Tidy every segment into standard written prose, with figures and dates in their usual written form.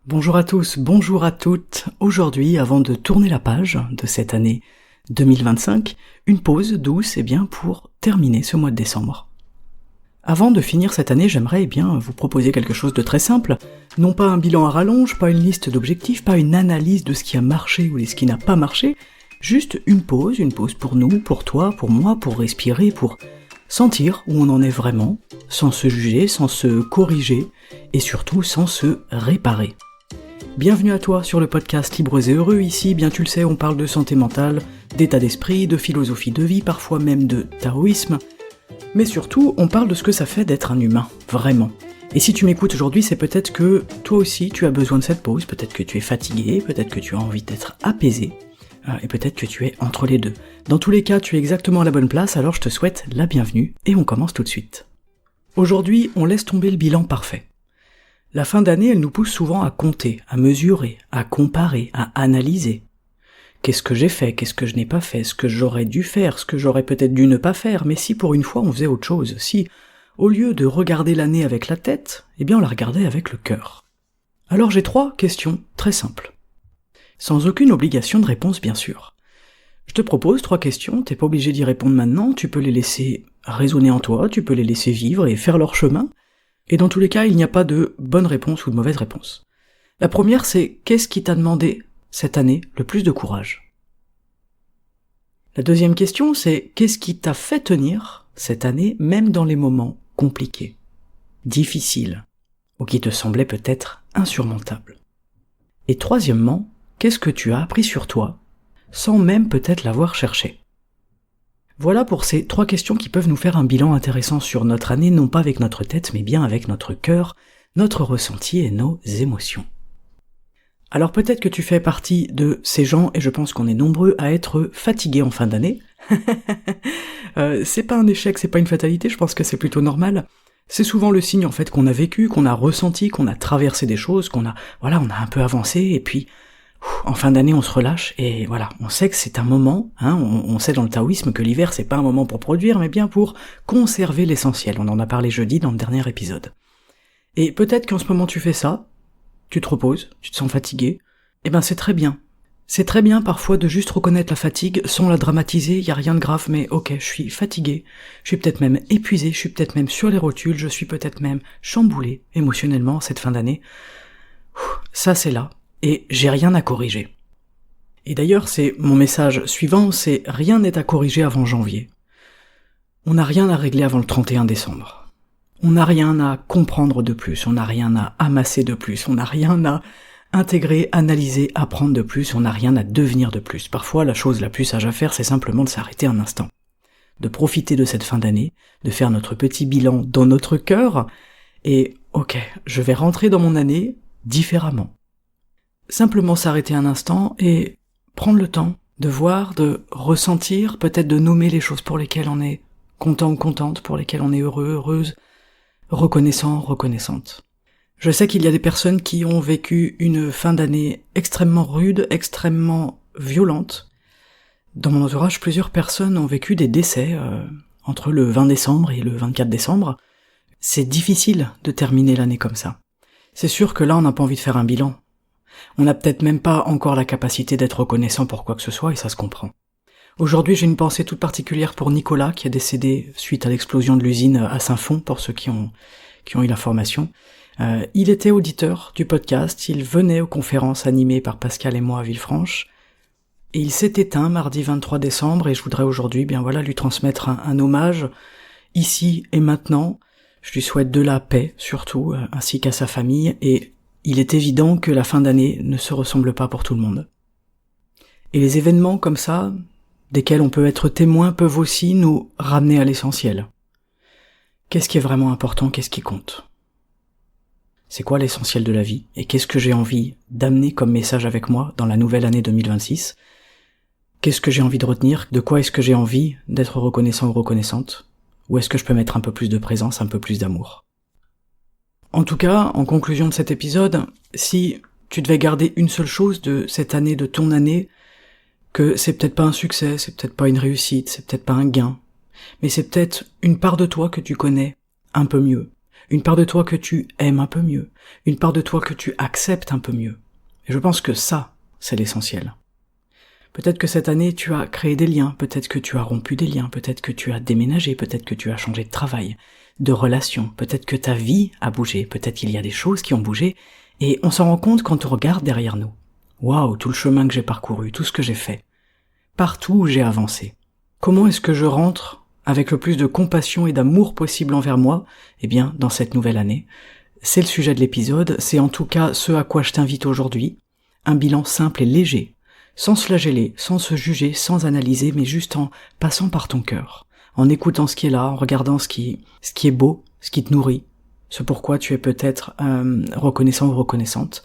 Bonjour à tous, bonjour à toutes. Aujourd'hui, avant de tourner la page de cette année 2025, une pause douce pour terminer ce mois de décembre. Avant de finir cette année, j'aimerais vous proposer quelque chose de très simple. Non pas un bilan à rallonge, pas une liste d'objectifs, pas une analyse de ce qui a marché ou de ce qui n'a pas marché, juste une pause pour nous, pour toi, pour moi, pour respirer, pour sentir où on en est vraiment, sans se juger, sans se corriger, et surtout sans se réparer. Bienvenue à toi sur le podcast Libres et Heureux. Ici, tu le sais, on parle de santé mentale, d'état d'esprit, de philosophie de vie, parfois même de taoïsme. Mais surtout, on parle de ce que ça fait d'être un humain, vraiment. Et si tu m'écoutes aujourd'hui, c'est peut-être que toi aussi tu as besoin de cette pause, peut-être que tu es fatigué, peut-être que tu as envie d'être apaisé, et peut-être que tu es entre les deux. Dans tous les cas, tu es exactement à la bonne place, alors je te souhaite la bienvenue, et on commence tout de suite. Aujourd'hui, on laisse tomber le bilan parfait. La fin d'année, elle nous pousse souvent à compter, à mesurer, à comparer, à analyser. Qu'est-ce que j'ai fait, qu'est-ce que je n'ai pas fait, ce que j'aurais dû faire, ce que j'aurais peut-être dû ne pas faire, mais si pour une fois on faisait autre chose, si, au lieu de regarder l'année avec la tête, on la regardait avec le cœur. Alors j'ai 3 questions très simples. Sans aucune obligation de réponse, bien sûr. Je te propose 3 questions, t'es pas obligé d'y répondre maintenant, tu peux les laisser résonner en toi, tu peux les laisser vivre et faire leur chemin, et dans tous les cas, il n'y a pas de bonne réponse ou de mauvaise réponse. La première, c'est qu'est-ce qui t'a demandé, cette année, le plus de courage ? La deuxième question, c'est qu'est-ce qui t'a fait tenir, cette année, même dans les moments compliqués, difficiles, ou qui te semblaient peut-être insurmontables ? Et troisièmement, qu'est-ce que tu as appris sur toi, sans même peut-être l'avoir cherché ? Voilà pour ces 3 questions qui peuvent nous faire un bilan intéressant sur notre année, non pas avec notre tête, mais bien avec notre cœur, notre ressenti et nos émotions. Alors peut-être que tu fais partie de ces gens, et je pense qu'on est nombreux à être fatigués en fin d'année. C'est pas un échec, c'est pas une fatalité, je pense que c'est plutôt normal. C'est souvent le signe en fait qu'on a vécu, qu'on a ressenti, qu'on a traversé des choses, on a un peu avancé, et puis en fin d'année on se relâche, et voilà, on sait que c'est un moment, on sait dans le taoïsme que l'hiver c'est pas un moment pour produire, mais bien pour conserver l'essentiel, on en a parlé jeudi dans le dernier épisode. Et peut-être qu'en ce moment tu fais ça, tu te reposes, tu te sens fatigué, c'est très bien. C'est très bien parfois de juste reconnaître la fatigue sans la dramatiser, y a rien de grave, mais ok, je suis fatigué, je suis peut-être même épuisé, je suis peut-être même sur les rotules, je suis peut-être même chamboulé émotionnellement cette fin d'année. Ça c'est là, et j'ai rien à corriger. Et d'ailleurs c'est mon message suivant, c'est rien n'est à corriger avant janvier. On n'a rien à régler avant le 31 décembre. On n'a rien à comprendre de plus, on n'a rien à amasser de plus, on n'a rien à intégrer, analyser, apprendre de plus, on n'a rien à devenir de plus. Parfois, la chose la plus sage à faire, c'est simplement de s'arrêter un instant. De profiter de cette fin d'année, de faire notre petit bilan dans notre cœur, et ok, je vais rentrer dans mon année différemment. Simplement s'arrêter un instant et prendre le temps de voir, de ressentir, peut-être de nommer les choses pour lesquelles on est content ou contente, pour lesquelles on est heureux, heureuse, reconnaissant, reconnaissante. Je sais qu'il y a des personnes qui ont vécu une fin d'année extrêmement rude, extrêmement violente. Dans mon entourage, plusieurs personnes ont vécu des décès entre le 20 décembre et le 24 décembre. C'est difficile de terminer l'année comme ça. C'est sûr que là, on n'a pas envie de faire un bilan. On n'a peut-être même pas encore la capacité d'être reconnaissant pour quoi que ce soit, et ça se comprend. Aujourd'hui, j'ai une pensée toute particulière pour Nicolas, qui est décédé suite à l'explosion de l'usine à Saint-Fond, pour ceux qui ont eu l'information. Il était auditeur du podcast, il venait aux conférences animées par Pascal et moi à Villefranche, et il s'est éteint mardi 23 décembre, et je voudrais aujourd'hui lui transmettre un hommage, ici et maintenant. Je lui souhaite de la paix, surtout, ainsi qu'à sa famille, et il est évident que la fin d'année ne se ressemble pas pour tout le monde. Et les événements comme ça, desquels on peut être témoin, peuvent aussi nous ramener à l'essentiel. Qu'est-ce qui est vraiment important, qu'est-ce qui compte ? C'est quoi l'essentiel de la vie ? Et qu'est-ce que j'ai envie d'amener comme message avec moi dans la nouvelle année 2026 ? Qu'est-ce que j'ai envie de retenir ? De quoi est-ce que j'ai envie d'être reconnaissant ou reconnaissante ? Où est-ce que je peux mettre un peu plus de présence, un peu plus d'amour ? En tout cas, en conclusion de cet épisode, si tu devais garder une seule chose de cette année, de ton année, que c'est peut-être pas un succès, c'est peut-être pas une réussite, c'est peut-être pas un gain, mais c'est peut-être une part de toi que tu connais un peu mieux, une part de toi que tu aimes un peu mieux, une part de toi que tu acceptes un peu mieux. Et je pense que ça, c'est l'essentiel. Peut-être que cette année, tu as créé des liens, peut-être que tu as rompu des liens, peut-être que tu as déménagé, peut-être que tu as changé de travail, de relation, peut-être que ta vie a bougé, peut-être qu'il y a des choses qui ont bougé, et on s'en rend compte quand on regarde derrière nous. Waouh, tout le chemin que j'ai parcouru, tout ce que j'ai fait. Partout où j'ai avancé. Comment est-ce que je rentre avec le plus de compassion et d'amour possible envers moi, eh bien, dans cette nouvelle année? C'est le sujet de l'épisode, c'est en tout cas ce à quoi je t'invite aujourd'hui. Un bilan simple et léger, sans se flageller, sans se juger, sans analyser, mais juste en passant par ton cœur, en écoutant ce qui est là, en regardant ce qui est beau, ce qui te nourrit, ce pourquoi tu es peut-être reconnaissant ou reconnaissante.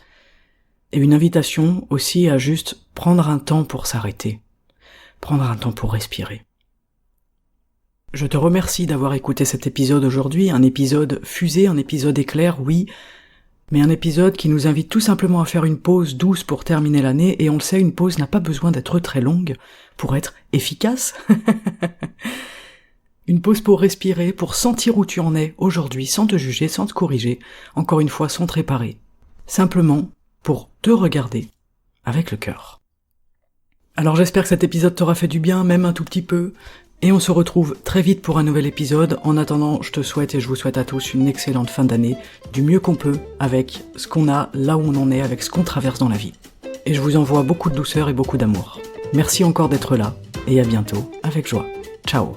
Et une invitation aussi à juste prendre un temps pour s'arrêter, prendre un temps pour respirer. Je te remercie d'avoir écouté cet épisode aujourd'hui, un épisode fusé, un épisode éclair, oui, mais un épisode qui nous invite tout simplement à faire une pause douce pour terminer l'année, et on le sait, une pause n'a pas besoin d'être très longue pour être efficace. Une pause pour respirer, pour sentir où tu en es aujourd'hui, sans te juger, sans te corriger, encore une fois sans te réparer. Simplement pour te regarder avec le cœur. Alors j'espère que cet épisode t'aura fait du bien, même un tout petit peu, et on se retrouve très vite pour un nouvel épisode. En attendant, je te souhaite et je vous souhaite à tous une excellente fin d'année, du mieux qu'on peut, avec ce qu'on a, là où on en est, avec ce qu'on traverse dans la vie. Et je vous envoie beaucoup de douceur et beaucoup d'amour. Merci encore d'être là, et à bientôt, avec joie. Ciao.